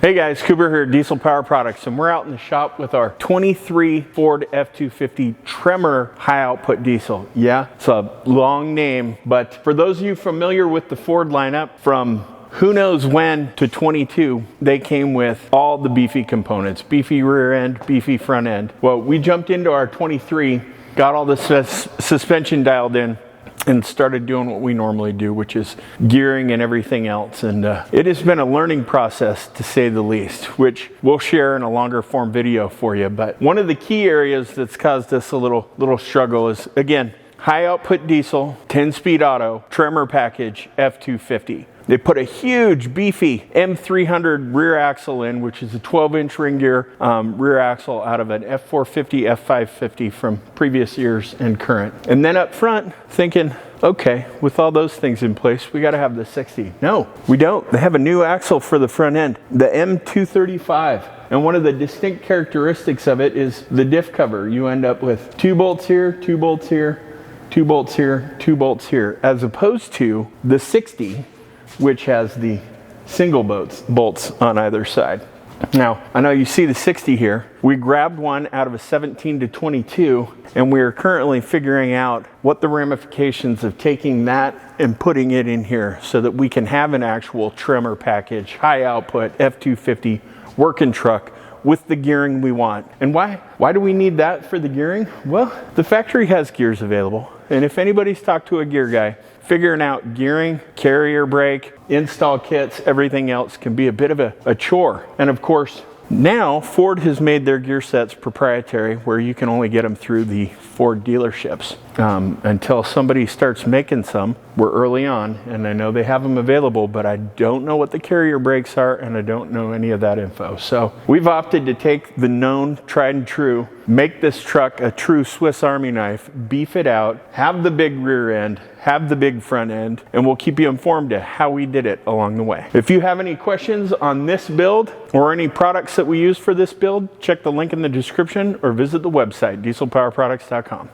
Hey guys, Cooper here, Diesel Power Products, and we're out in the shop with our 23 Ford F-250 Tremor high output diesel. Yeah, it's a long name, but for those of you familiar with the Ford lineup from who knows when to 22, they came with all the beefy components, beefy rear end, beefy front end. Well, we jumped into our 23, got all the suspension dialed in, and started doing what we normally do, which is gearing and everything else. And it has been a learning process, to say the least, which we'll share in a longer form video for you. But one of the key areas that's caused us a little struggle is, again, high output diesel, 10-speed auto, Tremor package, F-250. They put a huge beefy M300 rear axle in, which is a 12-inch ring gear rear axle out of an F450, F550 from previous years and current. And then up front, thinking, okay, with all those things in place, we got to have the 60. No, we don't. They have a new axle for the front end, the M235. And one of the distinct characteristics of it is the diff cover. You end up with 2 bolts here, 2 bolts here, 2 bolts here, 2 bolts here, as opposed to the 60, which has the single bolts on either side. Now, I know you see the 60 here. We grabbed one out of a 17 to 22, and we are currently figuring out what the ramifications of taking that and putting it in here so that we can have an actual Tremor package, high output F-250 working truck with the gearing we want. And why do we need that for the gearing? Well, the factory has gears available. And if anybody's talked to a gear guy, figuring out gearing, carrier brake, install kits, everything else can be a bit of a chore. And of course, now Ford has made their gear sets proprietary, where you can only get them through the Ford dealerships until somebody starts making some. We're early on, and I know they have them available, but I don't know what the carrier brakes are, and I don't know any of that info. So we've opted to take the known, tried and true, make this truck a true Swiss Army knife, beef it out, have the big rear end, have the big front end, and we'll keep you informed of how we did it along the way. If you have any questions on this build or any products that we use for this build, check the link in the description or visit the website, dieselpowerproducts.com.